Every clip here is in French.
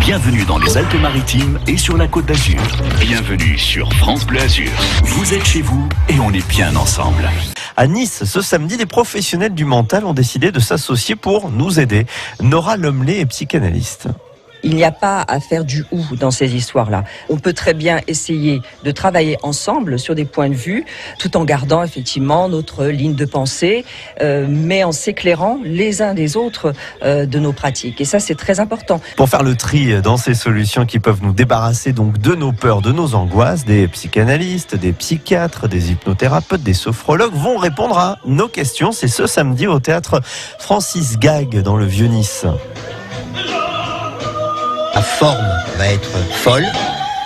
Bienvenue dans les Alpes-Maritimes et sur la Côte d'Azur. Bienvenue sur France Bleu Azur. Vous êtes chez vous et on est bien ensemble. À Nice, ce samedi, des professionnels du mental ont décidé de s'associer pour nous aider. Nora Lumley est psychanalyste. Il n'y a pas à faire du ou dans ces histoires-là. On peut très bien essayer de travailler ensemble sur des points de vue, tout en gardant effectivement notre ligne de pensée, mais en s'éclairant les uns des autres de nos pratiques. Et ça, c'est très important. Pour faire le tri dans ces solutions qui peuvent nous débarrasser donc de nos peurs, de nos angoisses, des psychanalystes, des psychiatres, des hypnothérapeutes, des sophrologues vont répondre à nos questions. C'est ce samedi au théâtre Francis Gag dans le Vieux-Nice. La forme va être folle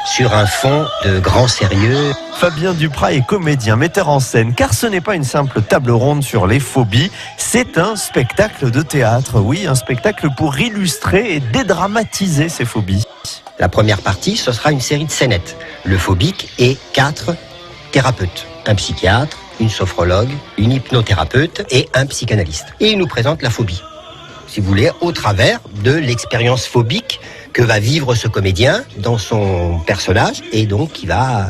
sur un fond de grand sérieux. Fabien Duprat est comédien, metteur en scène, car ce n'est pas une simple table ronde sur les phobies, c'est un spectacle de théâtre. Oui, un spectacle pour illustrer et dédramatiser ces phobies. La première partie, ce sera une série de scénettes. Le phobique et 4 thérapeutes. Un psychiatre, une sophrologue, une hypnothérapeute et un psychanalyste. Et il nous présente la phobie, si vous voulez, au travers de l'expérience phobique que va vivre ce comédien dans son personnage et donc qui va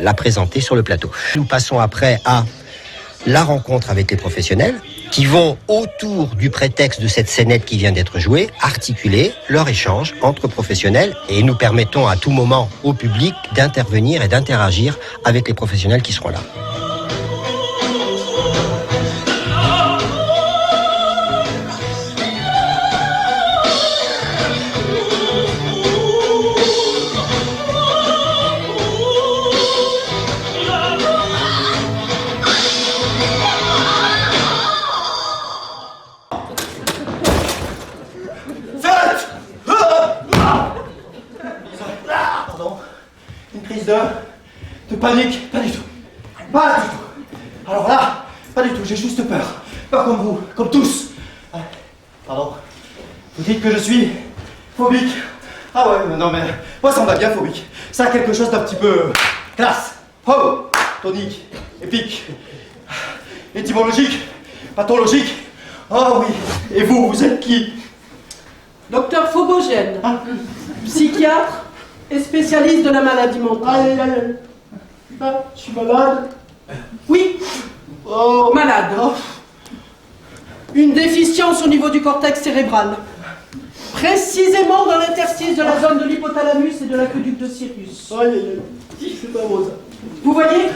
la présenter sur le plateau. Nous passons après à la rencontre avec les professionnels qui vont, autour du prétexte de cette scénette qui vient d'être jouée, articuler leur échange entre professionnels et nous permettons à tout moment au public d'intervenir et d'interagir avec les professionnels qui seront là. De panique, pas du tout. Pas du tout. Alors là, pas du tout, j'ai juste peur. Peur comme vous, comme tous. Pardon. Vous dites que je suis phobique. Ah ouais, non mais, moi ça me va bien phobique. Ça a quelque chose d'un petit peu classe. Oh, tonique, épique, étymologique, pathologique. Oh oui, et vous êtes qui? Docteur Phobogène, psychiatre et spécialiste de la maladie mentale. Aïe. Ah, je suis malade. Oui, malade. Une déficience au niveau du cortex cérébral. Précisément dans l'interstice de la zone de l'hypothalamus et de l'aqueduc de Sirius. Aïe, c'est pas beau ça. Vous voyez?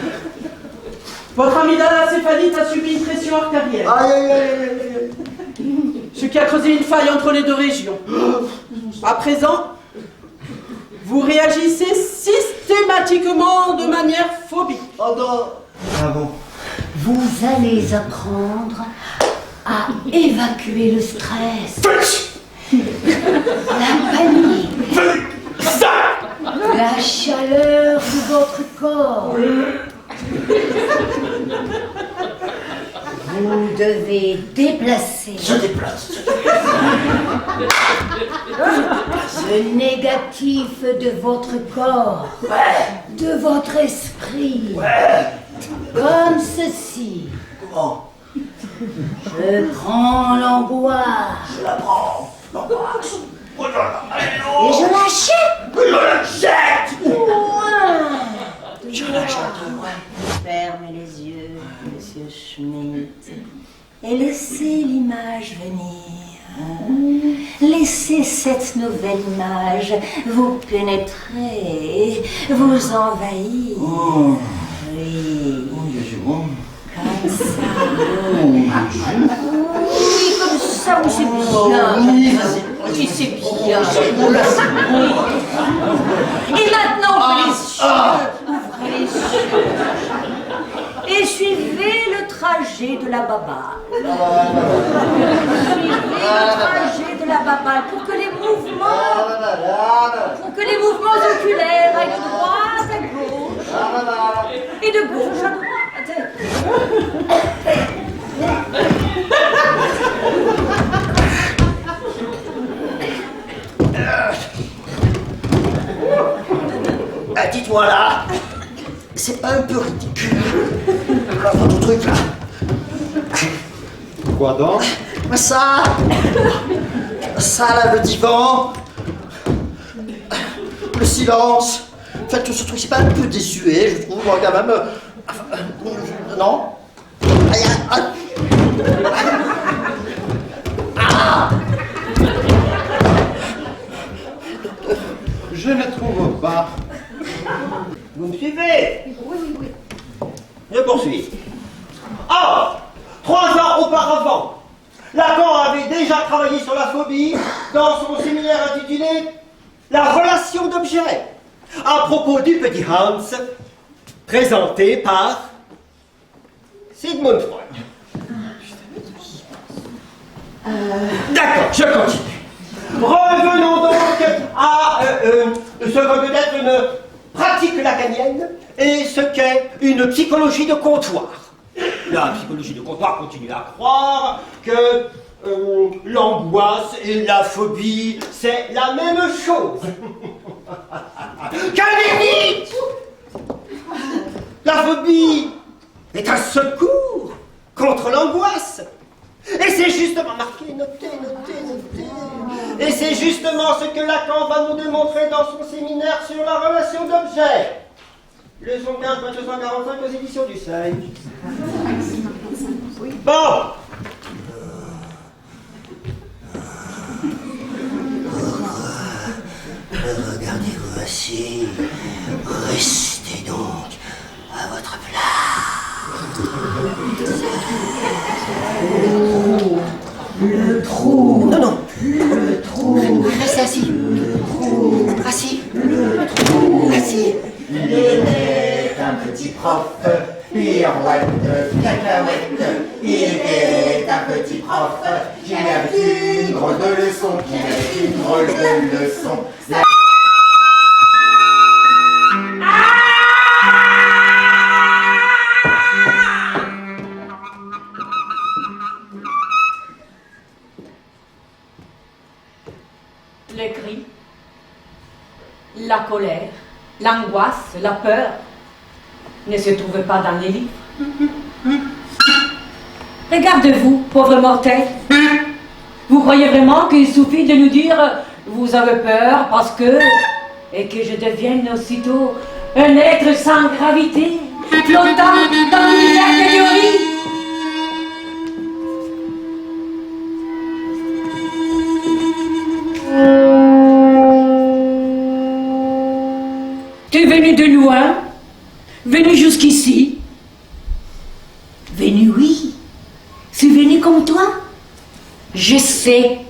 Votre amygdale acéphalite a subi une pression artérielle. Aïe. Ce qui a creusé une faille entre les deux régions. À présent, vous réagissez systématiquement de manière phobique. Oh non. Ah bon. Vous allez apprendre à évacuer le stress, la panique, la chaleur de votre corps. Vous devez déplacer. Je déplace. Le négatif de votre corps, de votre esprit, comme ceci. Comment? Je prends l'angoisse. Je la prends. L'angoisse. Et je l'achète. Je la jette. Je l'achète. Fermez les yeux, monsieur Schmitt, et laissez l'image venir. Laissez cette nouvelle image vous pénétrer, vous envahir. Oui. Comme ça. Oui, comme ça, oui, c'est bien. Oui, c'est bien. Et maintenant, ouvrez les yeux. Et suivez le trajet de la babale. Suivez le trajet de la babale pour que les mouvements oculaires aillent de droite à gauche et de gauche à droite. Dites-moi là, c'est pas un peu ridicule, votre truc là? Quoi donc? Ça là, le divan, le silence. Faites que ce truc, c'est pas un peu désuet, je trouve, moi, quand même. Non? Aïe, aïe. Ah. Je ne trouve pas. Vous me suivez? Oui. Je poursuis. Ah! 3 ans auparavant, Lacan avait déjà travaillé sur la phobie dans son séminaire intitulé La relation d'objet, à propos du petit Hans, présenté par Sigmund Freud. D'accord, je continue. Revenons donc à ce que peut être une pratique lacanienne et ce qu'est une psychologie de comptoir. La psychologie de comptoir continue à croire que l'angoisse et la phobie, c'est la même chose. Qu'un La phobie est un secours contre l'angoisse. Et c'est justement marqué, notez. Et c'est justement ce que Lacan va nous démontrer dans son séminaire sur la relation d'objet. Leçon 15, 245 aux éditions du Seuil. Bon. Regardez-vous assis. Restez donc à votre place. Le trou. Non. Le trou. Restez assis. Assis. Assis. Il était un petit prof, pirouette, cacahuète. Il était un petit prof qui avait une drôle de leçon, Les cris, la colère, l'angoisse, la peur ne se trouvent pas dans les livres. Regardez-vous, pauvre mortel. Vous croyez vraiment qu'il suffit de nous dire « vous avez peur parce que… » et que je devienne aussitôt un être sans gravité, flottant dans l'univers théorie. Tu es venu de loin, venu jusqu'ici. Venu, oui. C'est venu comme toi. Je sais.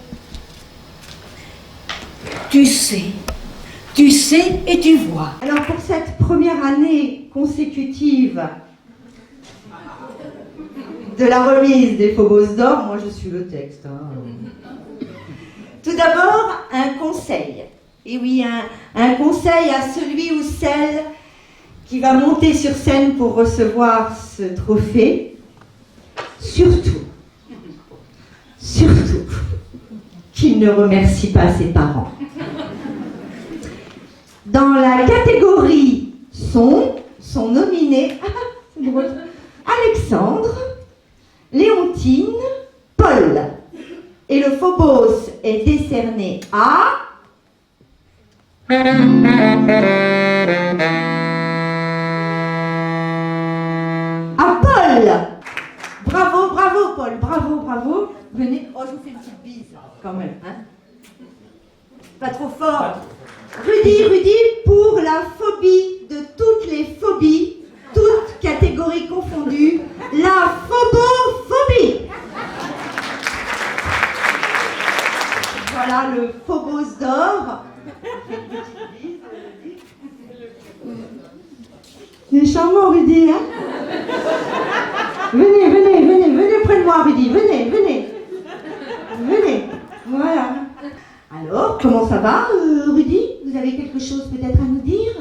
Tu sais et tu vois. Alors pour cette première année consécutive de la remise des Phobos d'or, moi je suis le texte. Tout d'abord, un conseil. Et oui, un conseil à celui ou celle qui va monter sur scène pour recevoir ce trophée. Surtout, qu'il ne remercie pas ses parents. Dans la catégorie son, sont nominés Alexandre, Léontine, Paul. Et le Phobos est décerné à Paul. Bravo Paul, bravo. Venez, oh je vous fais une petite bise quand même, hein. Pas trop fort. Rudy, pour la phobie de toutes les phobies, toutes catégories confondues, la phobophobie. Voilà le Phobos d'or. Il est charmant, Rudy, hein? Venez près de moi, Rudy, venez. Voilà. Alors, comment ça va, Rudy? Vous avez quelque chose peut-être à nous dire?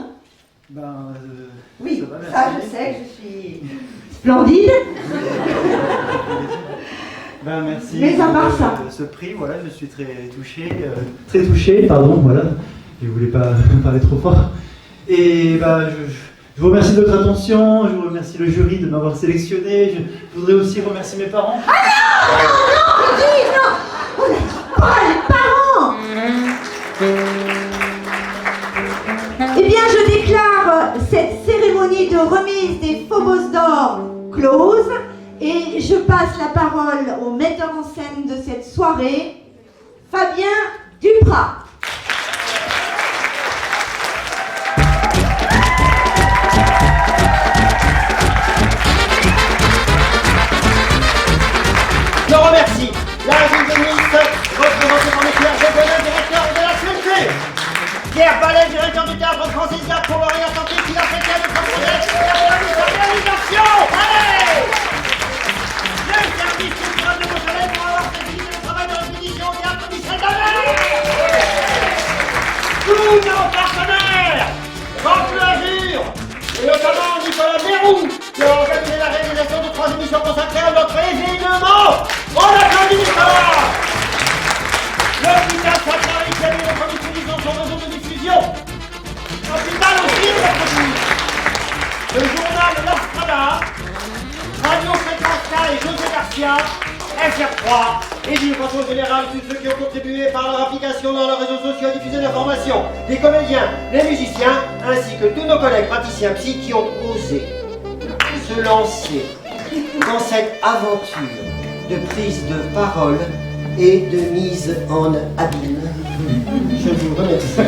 Oui, ça je sais que je suis splendide. Merci. Mais à part ça. Ce prix, voilà, je suis très touché, pardon, voilà. Je voulais pas parler trop fort. Et je vous remercie de votre attention, je vous remercie le jury de m'avoir sélectionné, je voudrais aussi remercier mes parents. Non, Rudy, non! On n'a pas les parents! close. Et je passe la parole au metteur en scène de cette soirée, Fabien Duprat. Je remercie la réceptionniste, représentée par M. Hervé Bonnet, directeur de la CNC. Pierre Ballet, directeur du théâtre Francis Gap, pour l'orientation qui a fait de projet et la réalisation. Allez! Le service culturel de Beausoleil pour avoir facilité le travail de répétition au théâtre Michel Danet. Tous nos partenaires, France Bleu Azur, et notamment Nicolas Bérou, qui a organisé la réalisation de 3 émissions consacrées à notre événement. On applaudit Nicolas. L'hôpital Saint-Marie qui a mis notre diffusion sur nos zones de diffusion. L'hôpital aussi, on applaudit. Le journal de l'Astrada, Radio Fréquence K et José Garcia, FR3, et d'une façon générale tous ceux qui ont contribué par leur application dans leurs réseaux sociaux à diffuser l'information, les comédiens, les musiciens, ainsi que tous nos collègues praticiens psy qui ont osé se lancer dans cette aventure de prise de parole et de mise en abîme. Je vous remercie.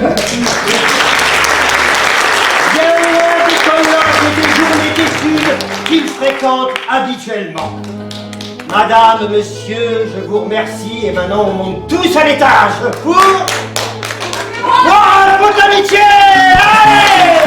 Bien loin des colloques et des journées d'études qu'ils fréquentent habituellement. Madame, monsieur, je vous remercie et maintenant on monte tous à l'étage pour... Voilà, votre amitié! Allez!